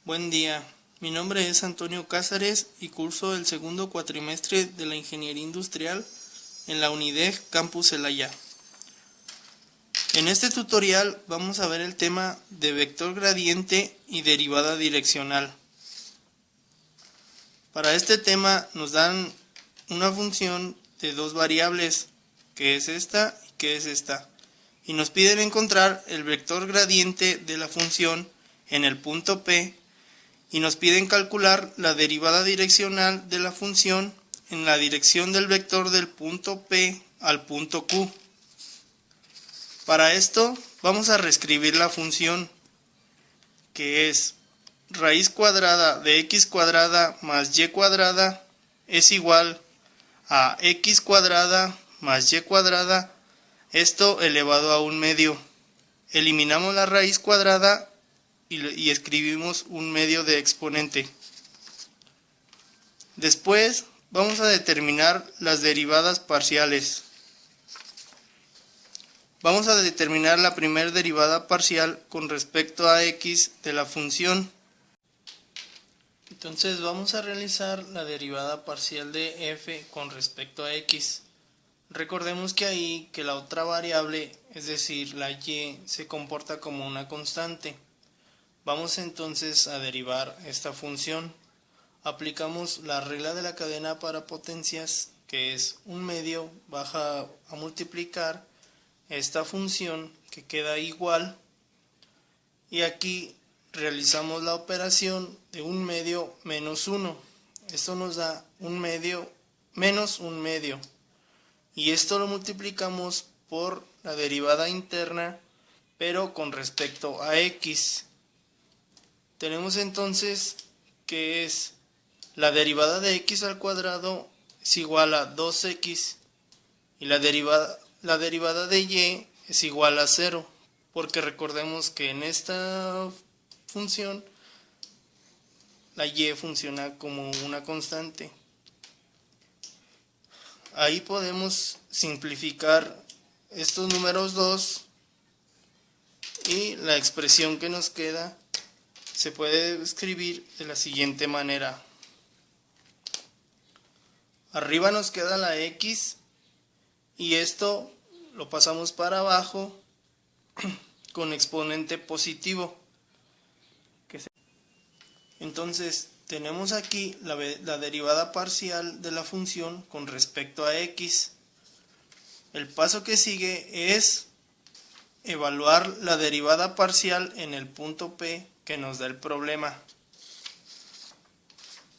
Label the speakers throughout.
Speaker 1: Buen día, mi nombre es Antonio Cázares y curso el segundo cuatrimestre de la Ingeniería Industrial en la UNIDEG Campus Celaya. En este tutorial vamos a ver el tema de vector gradiente y derivada direccional. Para este tema nos dan una función de dos variables, que es esta y que es esta, y nos piden encontrar el vector gradiente de la función en el punto P y nos piden calcular la derivada direccional de la función en la dirección del vector del punto P al punto Q. Para esto vamos a reescribir la función, que es raíz cuadrada de x cuadrada más y cuadrada es igual a x cuadrada más y cuadrada, esto elevado a un medio. Eliminamos la raíz cuadrada y escribimos un medio de exponente. Después vamos a determinar las derivadas parciales. Vamos a determinar la primera derivada parcial con respecto a x de la función. Entonces vamos a realizar la derivada parcial de f con respecto a x. Recordemos que ahí que la otra variable, es decir, la y, se comporta como una constante. Vamos entonces a derivar esta función. Aplicamos la regla de la cadena para potencias, que es un medio baja a multiplicar esta función, que queda igual, y aquí realizamos la operación de un medio menos 1. Esto nos da un medio menos un medio, y esto lo multiplicamos por la derivada interna, pero con respecto a x. Tenemos entonces que es la derivada de x al cuadrado es igual a 2x y la derivada de y es igual a 0, porque recordemos que en esta función la y funciona como una constante. Ahí podemos simplificar estos números 2 y la expresión que nos queda se puede escribir de la siguiente manera. Arriba nos queda la x y esto lo pasamos para abajo con exponente positivo. Entonces tenemos aquí la derivada parcial de la función con respecto a x. El paso que sigue es evaluar la derivada parcial en el punto P que nos da el problema.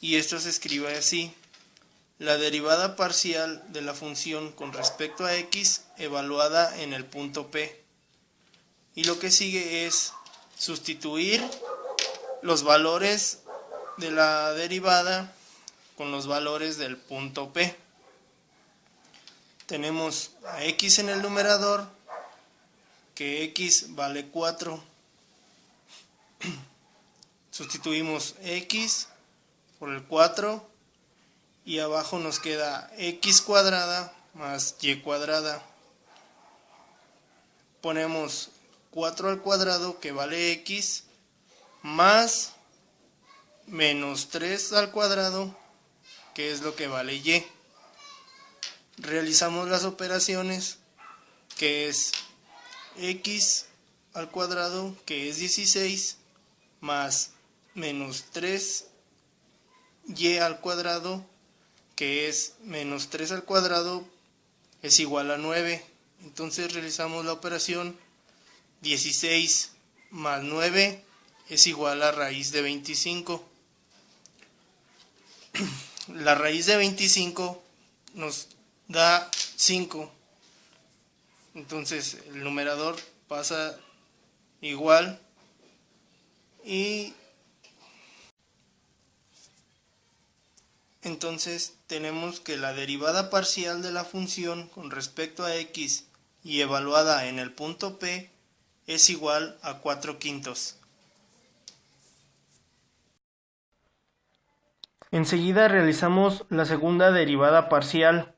Speaker 1: Y esto se escribe así: la derivada parcial de la función con respecto a x evaluada en el punto P. Y lo que sigue es sustituir los valores de la derivada con los valores del punto P. Tenemos a x en el numerador, que x vale 4. Sustituimos x por el 4 y abajo nos queda x cuadrada más y cuadrada. Ponemos 4 al cuadrado, que vale x, más menos 3 al cuadrado, que es lo que vale y. Realizamos las operaciones, que es x al cuadrado, que es 16, más menos 3y al cuadrado, que es menos 3 al cuadrado, es igual a 9. Entonces realizamos la operación 16 más 9 es igual a raíz de 25. La raíz de 25 nos da 5. Entonces el numerador pasa igual y entonces tenemos que la derivada parcial de la función con respecto a x y evaluada en el punto P es igual a 4/5. Enseguida realizamos la segunda derivada parcial,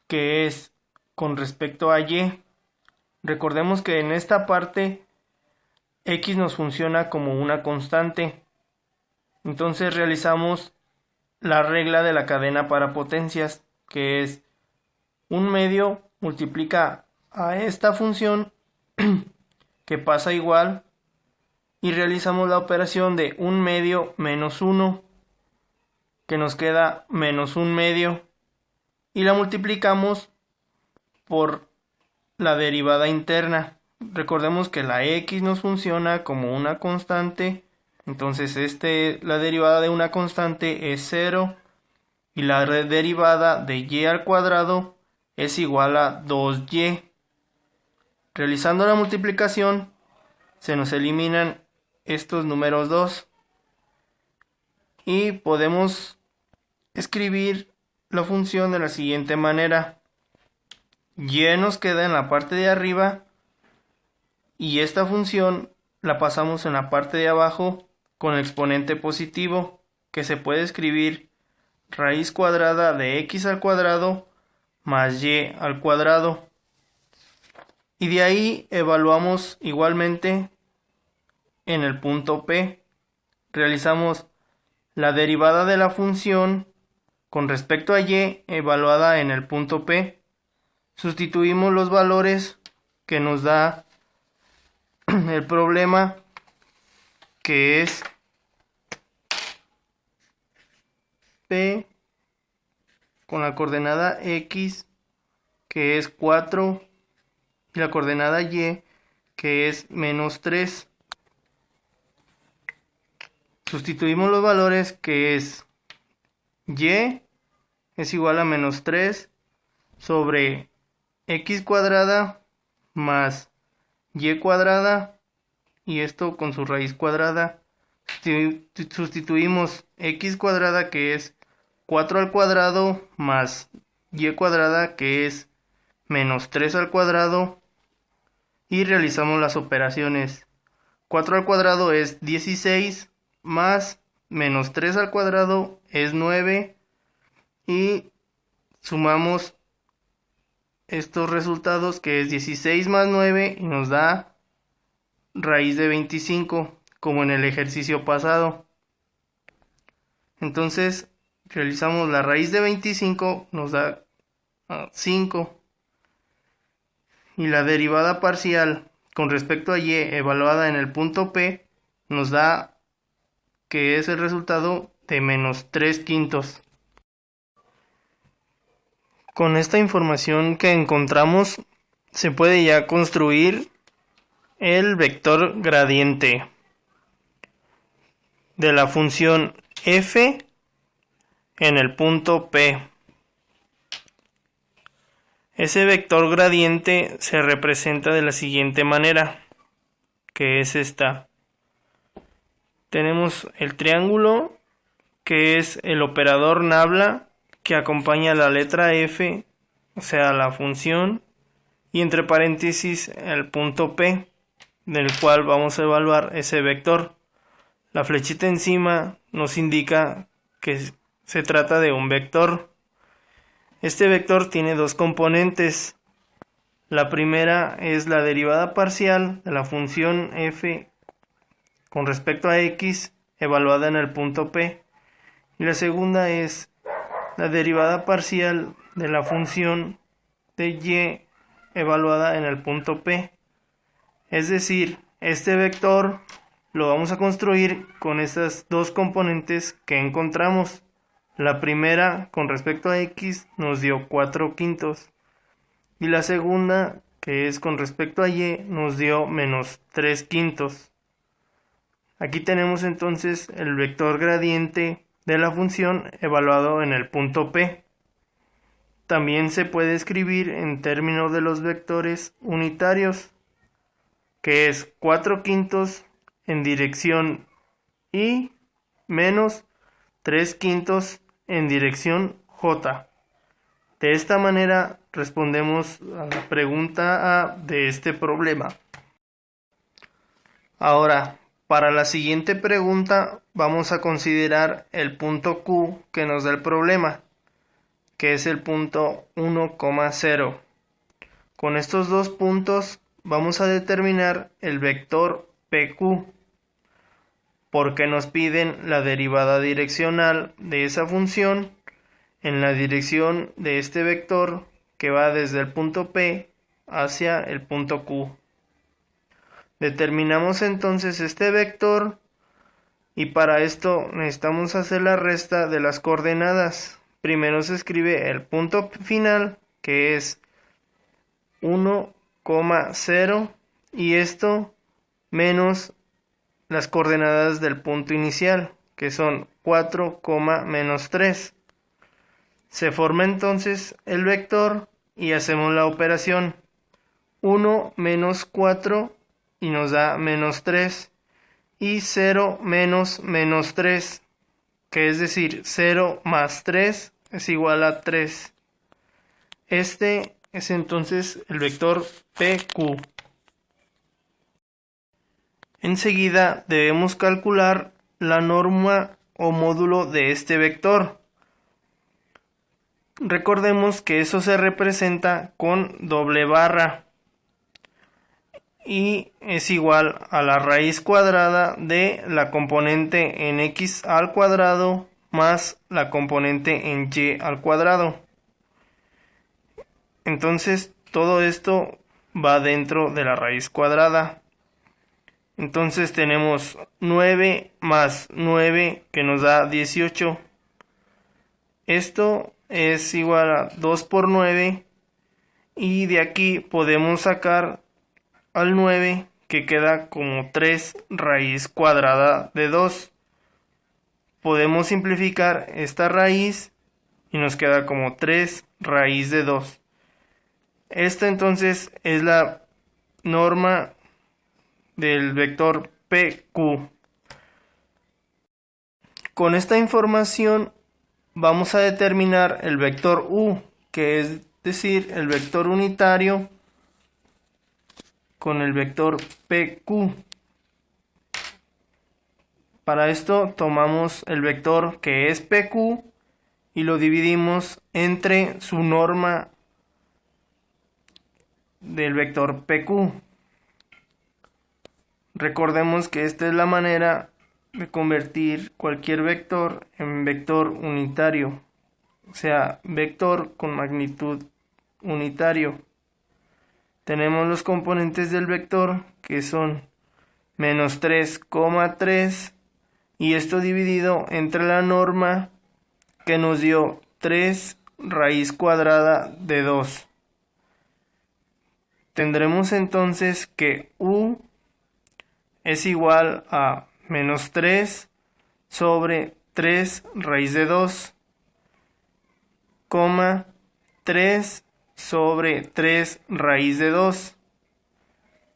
Speaker 1: que es con respecto a y. Recordemos que en esta parte x nos funciona como una constante, Entonces realizamos la regla de la cadena para potencias, que es 1/2 multiplica a esta función que pasa igual, y realizamos la operación de 1/2 menos 1, que nos queda menos 1/2, y la multiplicamos por la derivada interna. Recordemos que la x nos funciona como una constante, entonces la derivada de una constante es 0, y la derivada de y al cuadrado es igual a 2y. Realizando la multiplicación se nos eliminan estos números 2 y podemos escribir la función de la siguiente manera. Y nos queda en la parte de arriba y esta función la pasamos en la parte de abajo con el exponente positivo, que se puede escribir raíz cuadrada de x al cuadrado más y al cuadrado. Y de ahí evaluamos igualmente en el punto P. Realizamos la derivada de la función con respecto a y evaluada en el punto P. Sustituimos los valores que nos da el problema, que es P con la coordenada x, que es 4, y la coordenada y, que es menos 3. Sustituimos los valores, que es y es igual a menos 3 sobre x cuadrada más y cuadrada, y esto con su raíz cuadrada. Sustituimos x cuadrada, que es 4 al cuadrado, más y cuadrada, que es menos 3 al cuadrado, y realizamos las operaciones. 4 al cuadrado es 16, más menos 3 al cuadrado es 9, y sumamos estos resultados, que es 16 más 9, y nos da raíz de 25, como en el ejercicio pasado. Entonces realizamos la raíz de 25, nos da 5, y la derivada parcial con respecto a y evaluada en el punto P nos da que es el resultado de menos 3/5. Con esta información que encontramos se puede ya construir el vector gradiente de la función f en el punto P. Ese vector gradiente se representa de la siguiente manera, que es esta. Tenemos el triángulo, que es el operador nabla que acompaña la letra f, o sea la función, y entre paréntesis el punto P, del cual vamos a evaluar ese vector. La flechita encima nos indica que se trata de un vector. Este vector tiene dos componentes. La primera es la derivada parcial de la función f con respecto a x evaluada en el punto P, y la segunda es la derivada parcial de la función de y evaluada en el punto P. Es decir, este vector lo vamos a construir con estas dos componentes que encontramos. La primera con respecto a x nos dio 4/5, y la segunda, que es con respecto a y, nos dio menos 3/5. Aquí tenemos entonces el vector gradiente de la función evaluado en el punto P. También se puede escribir en términos de los vectores unitarios, que es 4/5 en dirección y menos 3/5 en dirección j. De esta manera respondemos a la pregunta A de este problema. Ahora, para la siguiente pregunta vamos a considerar el punto Q que nos da el problema, que es el punto 1,0. Con estos dos puntos vamos a determinar el vector PQ. porque nos piden la derivada direccional de esa función en la dirección de este vector que va desde el punto P hacia el punto Q. Determinamos entonces este vector y para esto necesitamos hacer la resta de las coordenadas. Primero se escribe el punto final, que es 1,0, y esto menos las coordenadas del punto inicial, que son 4, menos 3. Se forma entonces el vector y hacemos la operación 1 menos 4 y nos da menos 3, y 0 menos menos 3, que es decir 0 más 3 es igual a 3. Este es entonces el vector PQ. Enseguida debemos calcular la norma o módulo de este vector. Recordemos que eso se representa con doble barra y es igual a la raíz cuadrada de la componente en x al cuadrado más la componente en y al cuadrado. Entonces todo esto va dentro de la raíz cuadrada. Entonces tenemos 9 más 9 que nos da 18. Esto es igual a 2 por 9 y de aquí podemos sacar al 9 que queda como 3 raíz cuadrada de 2. Podemos simplificar esta raíz y nos queda como 3 raíz de 2. Esta entonces es la norma del vector PQ. Con esta información vamos a determinar el vector U, que es decir, el vector unitario con el vector PQ. Para esto tomamos el vector que es PQ y lo dividimos entre su norma del vector PQ. Recordemos que esta es la manera de convertir cualquier vector en vector unitario, o sea, vector con magnitud unitario. Tenemos los componentes del vector que son menos 3,3 y esto dividido entre la norma que nos dio 3 raíz cuadrada de 2. Tendremos entonces que U es igual a menos 3 sobre 3 raíz de 2, 3 sobre 3 raíz de 2.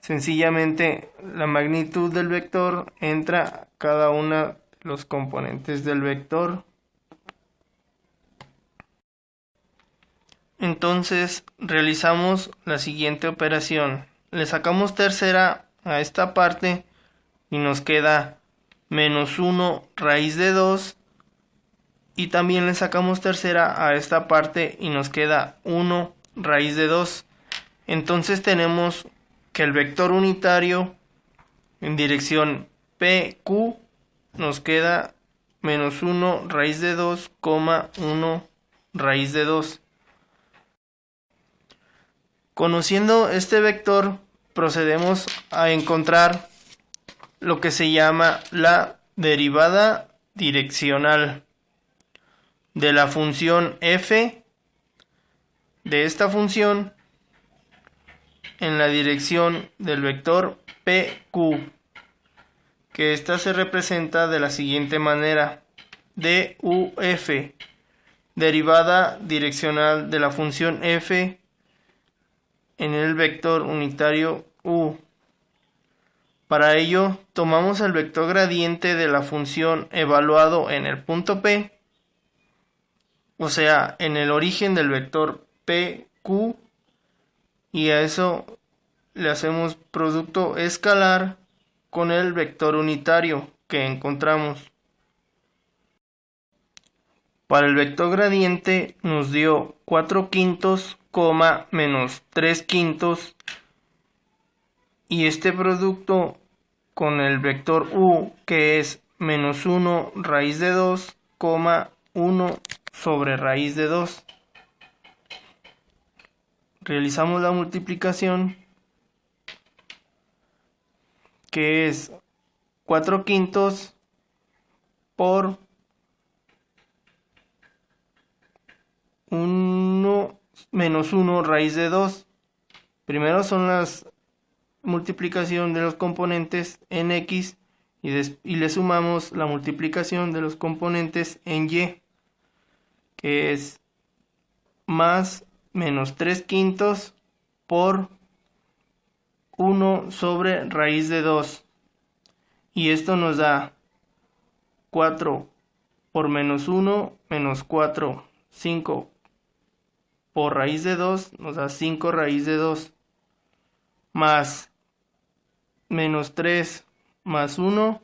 Speaker 1: Sencillamente la magnitud del vector entra a cada uno de los componentes del vector. Entonces realizamos la siguiente operación. Le sacamos tercera a esta parte y nos queda menos 1 raíz de 2 y también le sacamos tercera a esta parte y nos queda 1 raíz de 2. Entonces tenemos que el vector unitario en dirección PQ nos queda menos 1 raíz de 2, 1 raíz de 2. Conociendo este vector procedemos a encontrar lo que se llama la derivada direccional de la función f de esta función en la dirección del vector PQ, que esta se representa de la siguiente manera: DUF, derivada direccional de la función f en el vector unitario U. Para ello, tomamos el vector gradiente de la función evaluado en el punto P, o sea, en el origen del vector PQ, y a eso le hacemos producto escalar con el vector unitario que encontramos. Para el vector gradiente nos dio 4/5, menos 3/5, y este producto con el vector U, que es menos 1 raíz de 2, 1 sobre raíz de 2. Realizamos la multiplicación, que es 4 quintos por 1 menos 1 raíz de 2. Primero son las multiplicación de los componentes en X y le sumamos la multiplicación de los componentes en Y, que es más menos 3 quintos por 1 sobre raíz de 2. Y esto nos da 4 por menos 1, menos 4, 5 por raíz de 2, nos da 5 raíz de 2, más menos 3 más 1,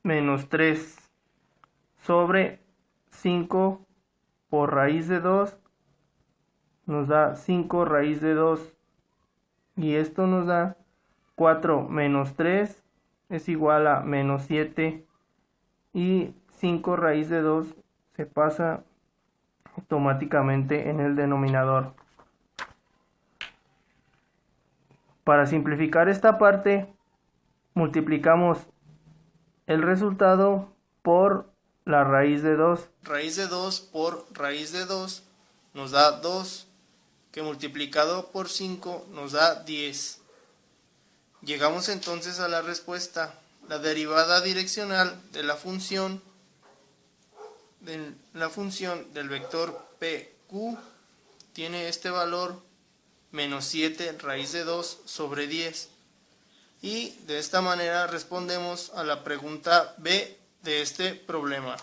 Speaker 1: menos 3 sobre 5 por raíz de 2, nos da 5 raíz de 2, y esto nos da 4 menos 3 es igual a menos 7, y 5 raíz de 2 se pasa automáticamente en el denominador. Para simplificar esta parte, multiplicamos el resultado por la raíz de 2. Raíz de 2 por raíz de 2 nos da 2, que multiplicado por 5 nos da 10. Llegamos entonces a la respuesta. La derivada direccional de la función del vector PQ tiene este valor, menos 7 raíz de 2 sobre 10. Y de esta manera respondemos a la pregunta B de este problema.